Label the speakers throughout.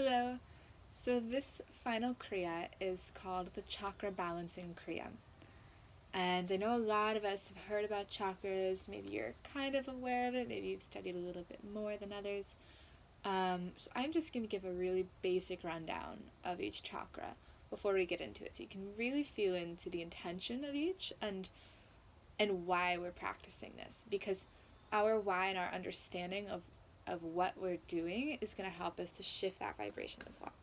Speaker 1: Hello. So this final Kriya is called the Chakra Balancing Kriya. And I know a lot of us have heard about chakras. Maybe you're kind of aware of it. Maybe you've studied a little bit more than others. So I'm just going to give a really basic rundown of each chakra before we get into it, so you can really feel into the intention of each and why we're practicing this. Because our why and our understanding of what we're doing is going to help us to shift that vibration as well.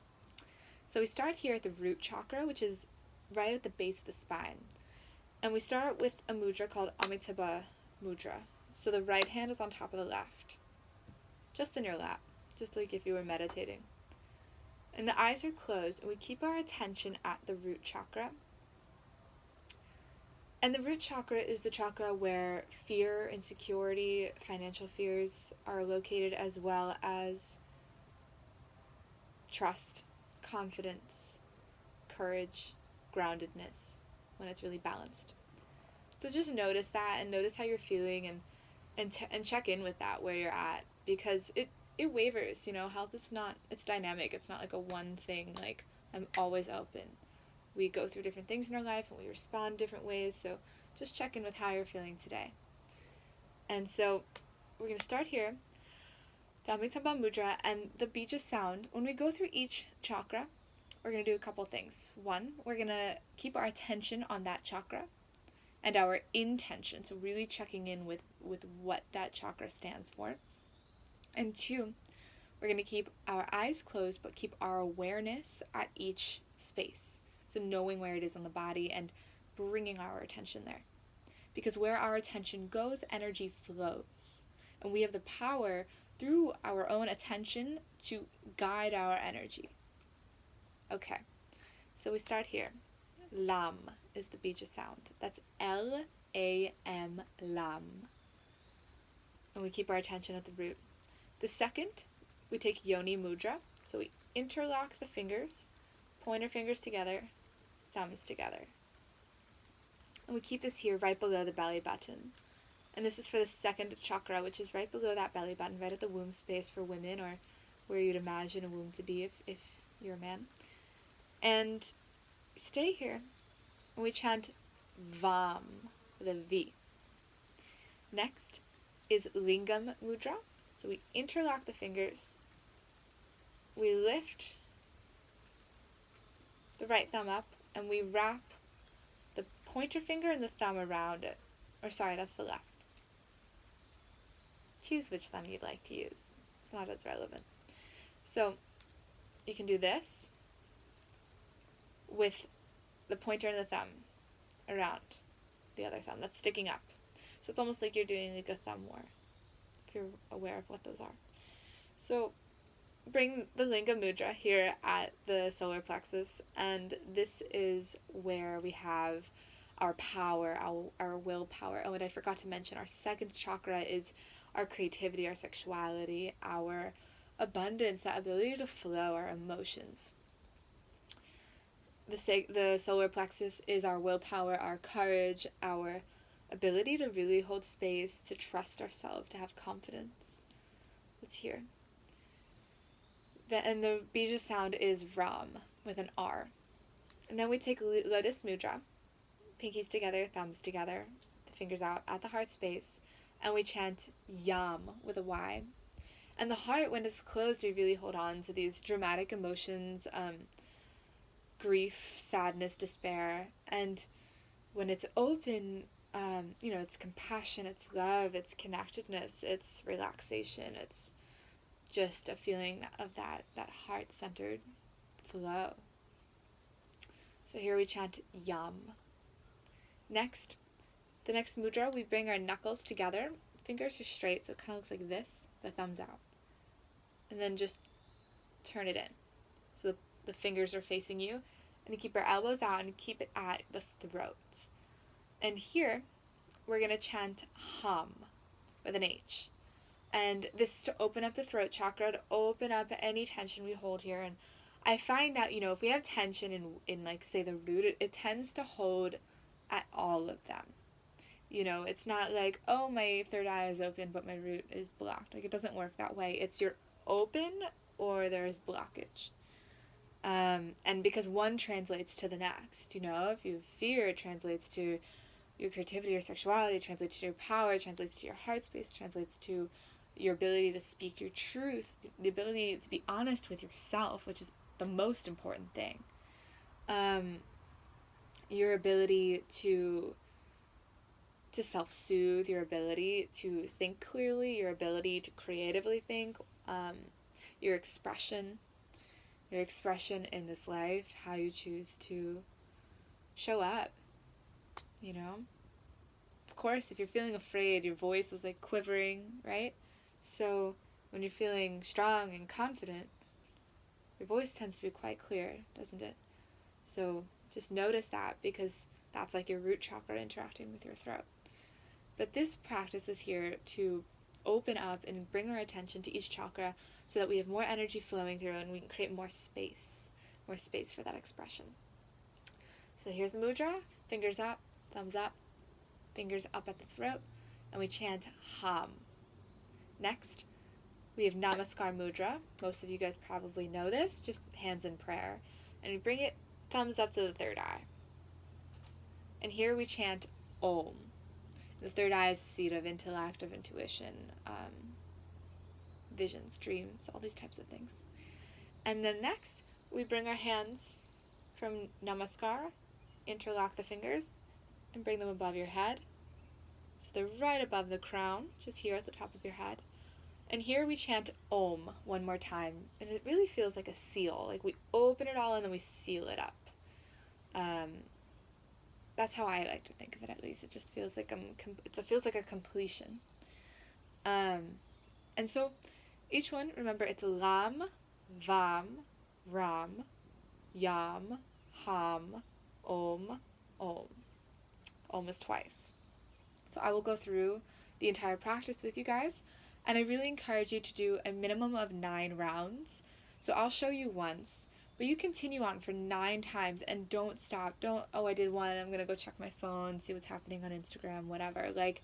Speaker 1: So we start here at the root chakra, which is right at the base of the spine. And we start with a mudra called Amitabha Mudra. So the right hand is on top of the left, just in your lap, just like if you were meditating. And the eyes are closed, and we keep our attention at the root chakra. And the root chakra is the chakra where fear, insecurity, financial fears are located, as well as trust, confidence, courage, groundedness, when it's really balanced. So just notice that and notice how you're feeling and check in with that where you're at, because it wavers, health is not, it's dynamic. It's not like a one thing, like I'm always open. We go through different things in our life and we respond different ways, so just check in with how you're feeling today. And so we're going to start here, the Amitabha Mudra, and the bija sound. When we go through each chakra, we're going to do a couple things. One, we're going to keep our attention on that chakra and our intention, so really checking in with what that chakra stands for. And two, we're going to keep our eyes closed, but keep our awareness at each space. So knowing where it is on the body and bringing our attention there. Because where our attention goes, energy flows. And we have the power through our own attention to guide our energy. Okay, so we start here. Lam is the bija sound. That's L-A-M, lam. And we keep our attention at the root. The second, we take yoni mudra. So we interlock the fingers, pointer fingers together, thumbs together. And we keep this here right below the belly button. And this is for the second chakra, which is right below that belly button, right at the womb space for women, or where you'd imagine a womb to be if you're a man. And stay here, and we chant Vam with a V. Next is Lingam Mudra. So we interlock the fingers, we lift the right thumb up, and we wrap the pointer finger and the thumb around it. Or sorry, that's the left. Choose which thumb you'd like to use. It's not as relevant. So you can do this with the pointer and the thumb around the other thumb that's sticking up. So it's almost like you're doing like a thumb war, if you're aware of what those are. So bring the Lingam Mudra here at the solar plexus, and this is where we have our power, our willpower. Oh, and I forgot to mention, our second chakra is our creativity, our sexuality, our abundance, that ability to flow, our emotions. The solar plexus is our willpower, our courage, our ability to really hold space, to trust ourselves, to have confidence. Let's hear. And the bija sound is Ram with an R. And then we take Lotus Mudra, pinkies together, thumbs together, the fingers out at the heart space, and we chant Yam with a Y. And the heart, when it's closed, we really hold on to these dramatic emotions, grief, sadness, despair. And when it's open, it's compassion, it's love, it's connectedness, it's relaxation, it's just a feeling of that heart-centered flow. So here we chant Yam. Next, the next mudra, we bring our knuckles together, fingers are straight, so it kind of looks like this, the thumbs out. And then just turn it in. So the fingers are facing you, and you keep our elbows out and keep it at the throat. And here, we're going to chant Hum with an H. And this is to open up the throat chakra, to open up any tension we hold here. And I find that, if we have tension in like, say, the root, it tends to hold at all of them. It's not like, oh, my third eye is open, but my root is blocked. Like, it doesn't work that way. It's you're open or there's blockage. And because one translates to the next, you know, if you have fear, it translates to your creativity or sexuality, it translates to your power, it translates to your heart space, it translates to your ability to speak your truth, the ability to be honest with yourself, which is the most important thing. Your ability to self-soothe, your ability to think clearly, your ability to creatively think, your expression in this life, how you choose to show up, you know? Of course, if you're feeling afraid, your voice is like quivering, right? So when you're feeling strong and confident, your voice tends to be quite clear, doesn't it? So just notice that, because that's like your root chakra interacting with your throat. But this practice is here to open up and bring our attention to each chakra so that we have more energy flowing through and we can create more space for that expression. So here's the mudra, fingers up, thumbs up, fingers up at the throat, and we chant Ham. Next, we have Namaskar Mudra. Most of you guys probably know this, just hands in prayer. And we bring it thumbs up to the third eye. And here we chant Om. The third eye is the seat of intellect, of intuition, visions, dreams, all these types of things. And then next, we bring our hands from Namaskar, interlock the fingers, and bring them above your head. So they're right above the crown, just here at the top of your head. And here we chant Om one more time. And it really feels like a seal. Like we open it all and then we seal it up. That's how I like to think of it, at least. It just feels like it feels like a completion. And so each one, remember, it's Lam, Vam, Ram, Yam, Ham, Om, Om. Om is twice. So I will go through the entire practice with you guys, and I really encourage you to do a minimum of 9 rounds. So I'll show you once, but you continue on for 9 times and don't stop. Don't, oh, I did one, I'm going to go check my phone, see what's happening on Instagram, whatever. Like,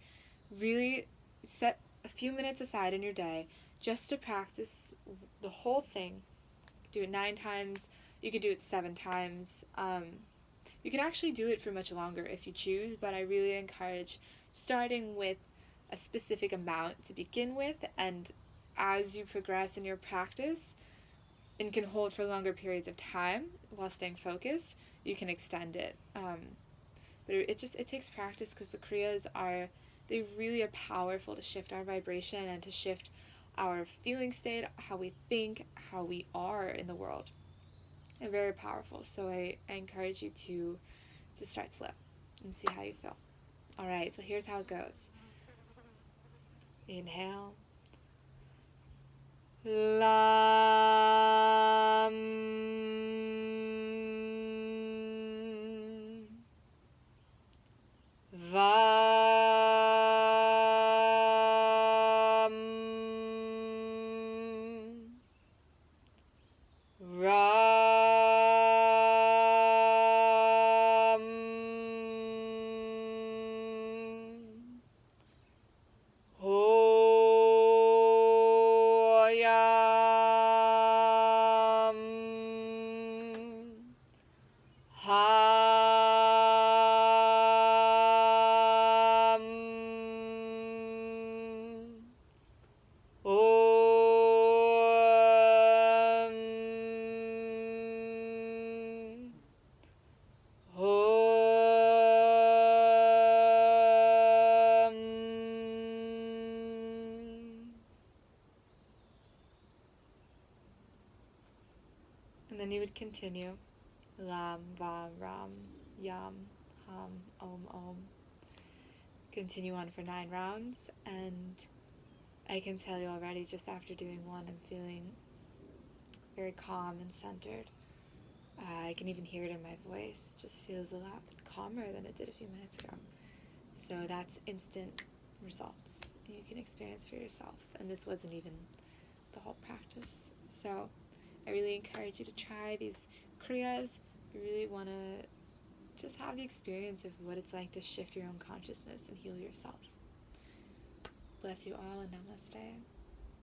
Speaker 1: really set a few minutes aside in your day just to practice the whole thing. Do it 9 times. You could do it 7 times. You can actually do it for much longer if you choose, but I really encourage starting with a specific amount to begin with, and as you progress in your practice and can hold for longer periods of time while staying focused, you can extend it. But it takes practice, because the Kriyas they really are powerful to shift our vibration and to shift our feeling state, how we think, how we are in the world. They're very powerful. So I encourage you to start slow and see how you feel. All right, so here's how it goes. Inhale. Lam. Vam. Ram. Hoyam. Ham. Om. Om. And then you would continue. Lam, Vam, Ram, Yam, Ham, Om, Om. Continue on for 9 rounds, and I can tell you already, just after doing one, I'm feeling very calm and centered. I can even hear it in my voice. It just feels a lot calmer than it did a few minutes ago. So that's instant results you can experience for yourself. And this wasn't even the whole practice. So I really encourage you to try these Kriyas. You really want to just have the experience of what it's like to shift your own consciousness and heal yourself. Bless you all, and namaste.